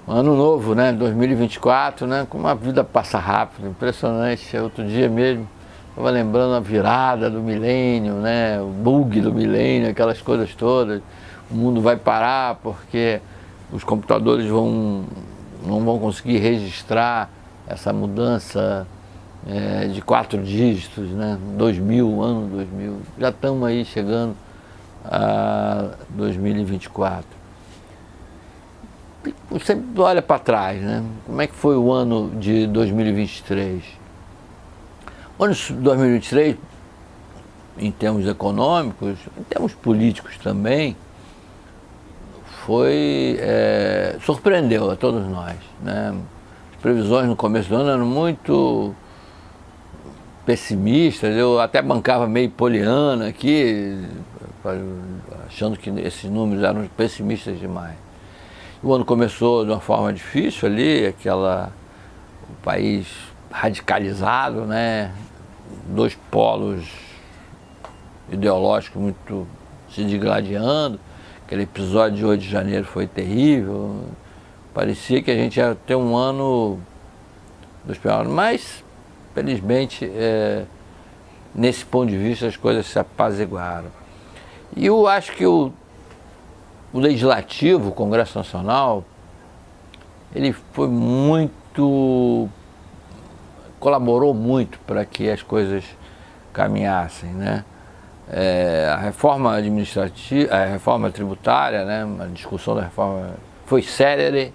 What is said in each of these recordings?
Ano novo, né? 2024, né? Como a vida passa rápido, impressionante. Outro dia mesmo, estava lembrando a virada do milênio, né? O bug do milênio, aquelas coisas todas. O mundo vai parar porque os computadores não vão conseguir registrar essa mudança de 4 dígitos, né? 2000, ano 2000. Já estamos aí chegando a 2024. Você sempre olha para trás, né? Como é que foi o ano de 2023? O ano de 2023, em termos econômicos, em termos políticos também, surpreendeu a todos nós, né? As previsões no começo do ano eram muito pessimistas, eu até bancava meio poliana aqui, achando que esses números eram pessimistas demais. O ano começou de uma forma difícil ali, o país radicalizado, né? 2 polos ideológicos muito se digladiando. Aquele episódio de 8 de janeiro foi terrível. Parecia que a gente ia ter um ano dos piores, mas felizmente nesse ponto de vista as coisas se apaziguaram. E eu acho que o Legislativo, o Congresso Nacional, ele colaborou muito para que as coisas caminhassem, né? A reforma administrativa, a reforma tributária, né? A discussão da reforma foi célere,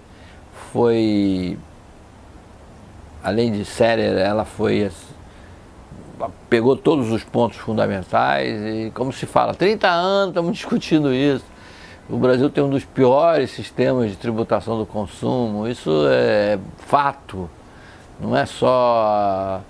além de célere, ela pegou todos os pontos fundamentais e, como se fala, 30 anos estamos discutindo isso. O Brasil tem um dos piores sistemas de tributação do consumo, isso é fato, não é só...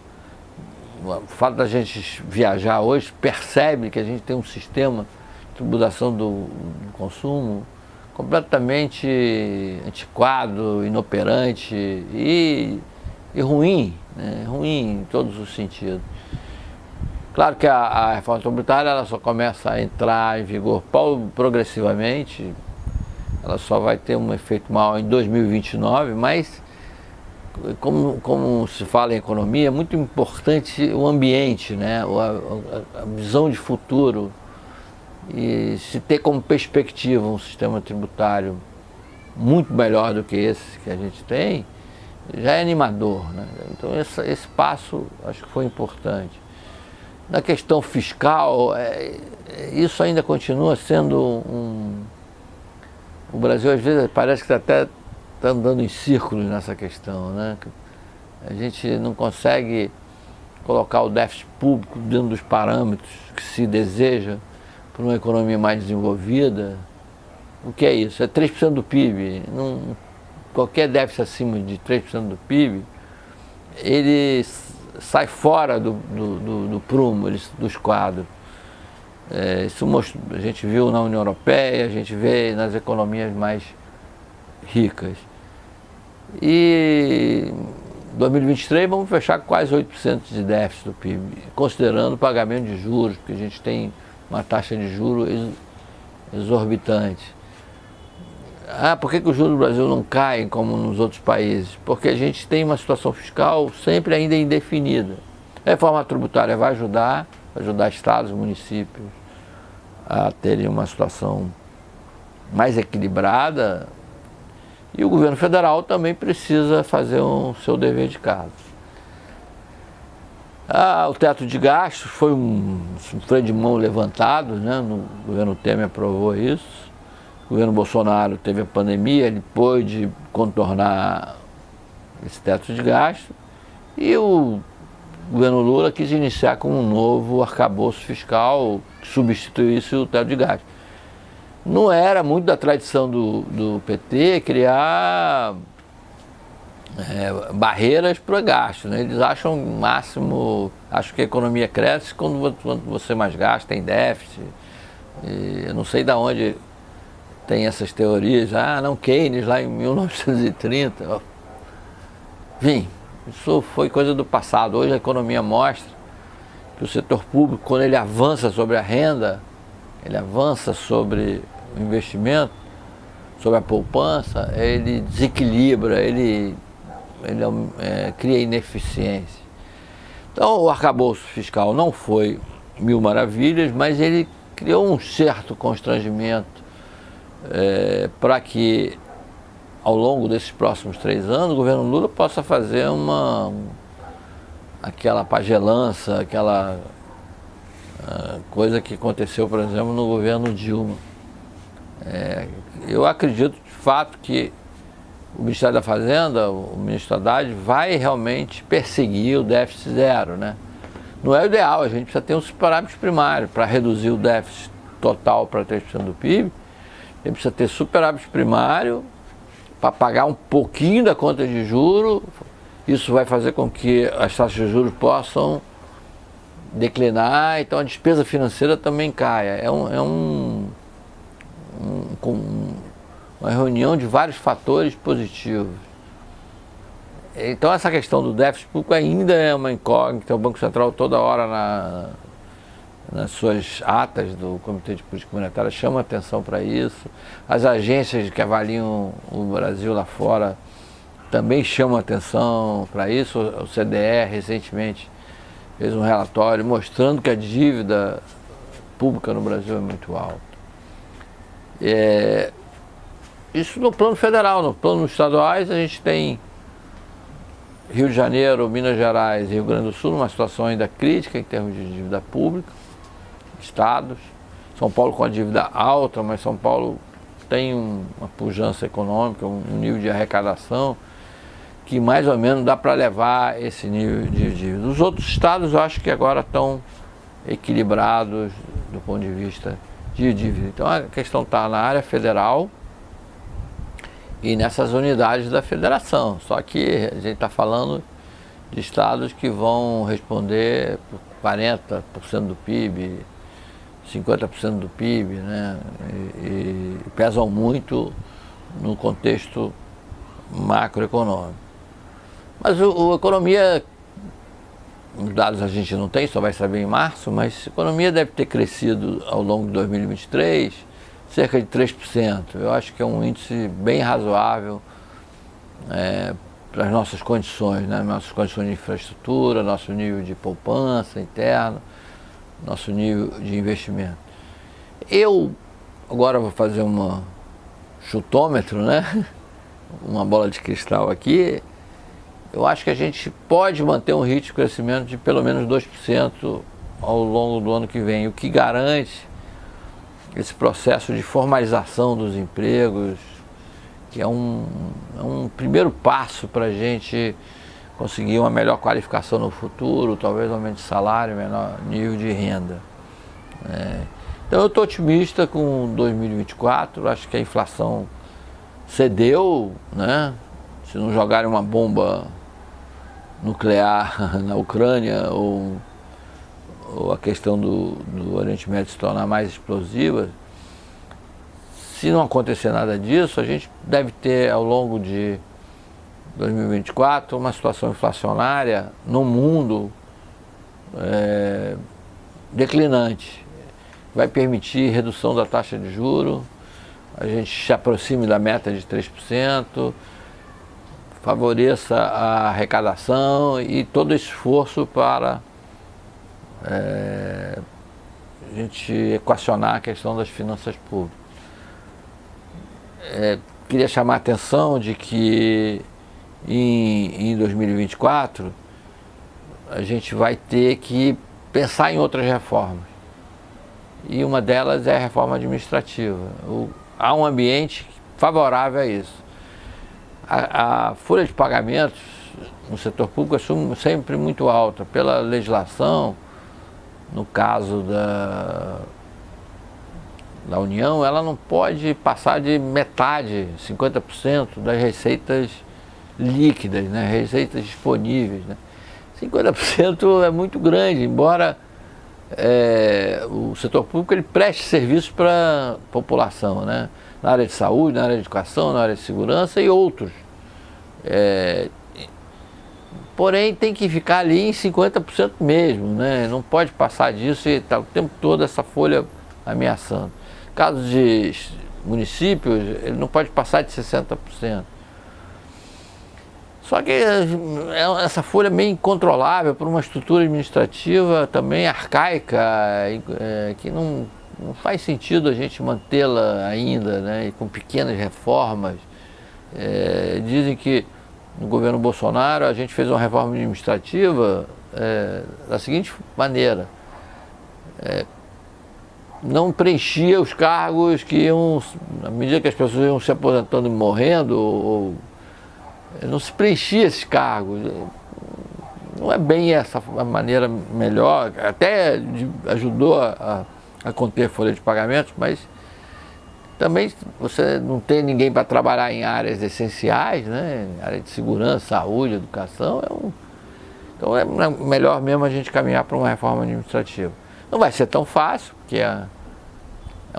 O fato da gente viajar hoje percebe que a gente tem um sistema de tributação do consumo completamente antiquado, inoperante e ruim, né? Ruim em todos os sentidos. Claro que a reforma tributária ela só começa a entrar em vigor progressivamente, ela só vai ter um efeito maior em 2029, mas como se fala em economia, é muito importante o ambiente, né? A visão de futuro e se ter como perspectiva um sistema tributário muito melhor do que esse que a gente tem, já é animador, né? Então esse passo acho que foi importante. Na questão fiscal, isso ainda continua sendo O Brasil às vezes parece que até está andando em círculos nessa questão, né? A gente não consegue colocar o déficit público dentro dos parâmetros que se deseja para uma economia mais desenvolvida. O que é isso? É 3% do PIB. Qualquer déficit acima de 3% do PIB, ele sai fora do prumo, dos quadros. Isso a gente viu na União Europeia, a gente vê nas economias mais ricas. E em 2023 vamos fechar com quase 8% de déficit do PIB, considerando o pagamento de juros, porque a gente tem uma taxa de juros exorbitante. Por que os juros do Brasil não caem como nos outros países? Porque a gente tem uma situação fiscal sempre ainda indefinida. A reforma tributária vai ajudar estados e municípios a terem uma situação mais equilibrada e o governo federal também precisa fazer o seu dever de casa. O teto de gastos foi um freio de mão levantado, né? O governo Temer aprovou isso. O governo Bolsonaro teve a pandemia, ele pôde contornar esse teto de gasto e o governo Lula quis iniciar com um novo arcabouço fiscal que substituísse o teto de gasto. Não era muito da tradição do PT criar barreiras para o gasto, né? Eles acham que a economia cresce quando você mais gasta, tem déficit. E eu não sei de onde tem essas teorias, não, Keynes lá em 1930. Enfim, isso foi coisa do passado. Hoje a economia mostra que o setor público, quando ele avança sobre a renda, ele avança sobre o investimento, sobre a poupança, ele desequilibra, ele cria ineficiência. Então o arcabouço fiscal não foi mil maravilhas, mas ele criou um certo constrangimento para que ao longo desses próximos 3 anos o governo Lula possa fazer aquela pagelança, aquela coisa que aconteceu, por exemplo, no governo Dilma. Eu acredito de fato que o Ministério da Fazenda, o ministro Haddad, vai realmente perseguir o déficit zero, né? Não é o ideal, a gente precisa ter um superávit primário para reduzir o déficit total para 3% do PIB. A gente precisa ter superávit primário para pagar um pouquinho da conta de juros. Isso vai fazer com que as taxas de juros possam declinar, então a despesa financeira também caia. Uma reunião de vários fatores positivos. Então essa questão do déficit público ainda é uma incógnita. O Banco Central toda hora nas suas atas do Comitê de Política Monetária chama atenção para isso. As agências que avaliam o Brasil lá fora também chamam atenção para isso. O CDE recentemente fez um relatório mostrando que a dívida pública no Brasil é muito alta. Isso no plano federal. No plano estaduais a gente tem Rio de Janeiro, Minas Gerais e Rio Grande do Sul numa situação ainda crítica em termos de dívida pública, estados. São Paulo com a dívida alta, mas São Paulo tem uma pujança econômica, um nível de arrecadação que mais ou menos dá para levar esse nível de dívida. Os outros estados eu acho que agora estão equilibrados do ponto de vista de dívida. Então a questão está na área federal e nessas unidades da federação. Só que a gente está falando de estados que vão responder por 40% do PIB, 50% do PIB, né? E pesam muito no contexto macroeconômico. Mas a economia, os dados a gente não tem, só vai saber em março, mas a economia deve ter crescido ao longo de 2023 cerca de 3%. Eu acho que é um índice bem razoável para as nossas condições, né? Nossas condições de infraestrutura, nosso nível de poupança interna, nosso nível de investimento. Eu agora vou fazer um chutômetro, né? Uma bola de cristal aqui. Eu acho que a gente pode manter um ritmo de crescimento de pelo menos 2% ao longo do ano que vem, o que garante esse processo de formalização dos empregos, que é um primeiro passo para a gente conseguir uma melhor qualificação no futuro, talvez aumento de salário, menor nível de renda. Então eu estou otimista com 2024, acho que a inflação cedeu, né? Se não jogarem uma bomba nuclear na Ucrânia ou a questão do Oriente Médio se tornar mais explosiva, se não acontecer nada disso, a gente deve ter ao longo de 2024 uma situação inflacionária no mundo declinante. Vai permitir redução da taxa de juros, a gente se aproxime da meta de 3%, favoreça a arrecadação e todo esforço para a gente equacionar a questão das finanças públicas. Queria chamar a atenção de que em 2024 a gente vai ter que pensar em outras reformas. E uma delas é a reforma administrativa. Há um ambiente favorável a isso. A folha de pagamentos no setor público é sempre muito alta. Pela legislação, no caso da União, ela não pode passar de metade, 50% das receitas líquidas, né? Receitas disponíveis, né? 50% é muito grande, embora o setor público ele preste serviço para a população, né? Na área de saúde, na área de educação, na área de segurança e outros. Porém, tem que ficar ali em 50% mesmo, né? Não pode passar disso e estar o tempo todo essa folha ameaçando. Caso de municípios, ele não pode passar de 60%. Só que essa folha é meio incontrolável por uma estrutura administrativa também arcaica, que não faz sentido a gente mantê-la ainda, né, e com pequenas reformas. Dizem que no governo Bolsonaro a gente fez uma reforma administrativa da seguinte maneira: não preenchia os cargos que iam, à medida que as pessoas iam se aposentando e morrendo, não se preenchia esses cargos. Não é bem essa a maneira melhor, até ajudou a conter a folha de pagamentos, mas também você não tem ninguém para trabalhar em áreas essenciais, né? Área de segurança, saúde, educação, então é melhor mesmo a gente caminhar para uma reforma administrativa. Não vai ser tão fácil, porque é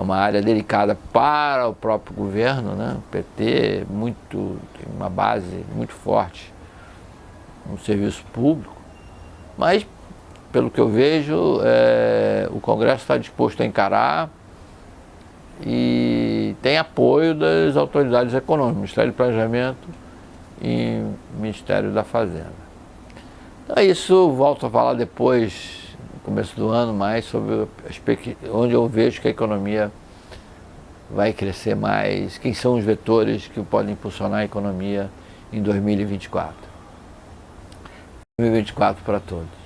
uma área delicada para o próprio governo, né? O PT tem uma base muito forte no serviço público, mas, pelo que eu vejo, o Congresso está disposto a encarar e tem apoio das autoridades econômicas, Ministério do Planejamento e Ministério da Fazenda. Então é isso, volto a falar depois, no começo do ano, mais sobre onde eu vejo que a economia vai crescer mais, quem são os vetores que podem impulsionar a economia em 2024. 2024 para todos.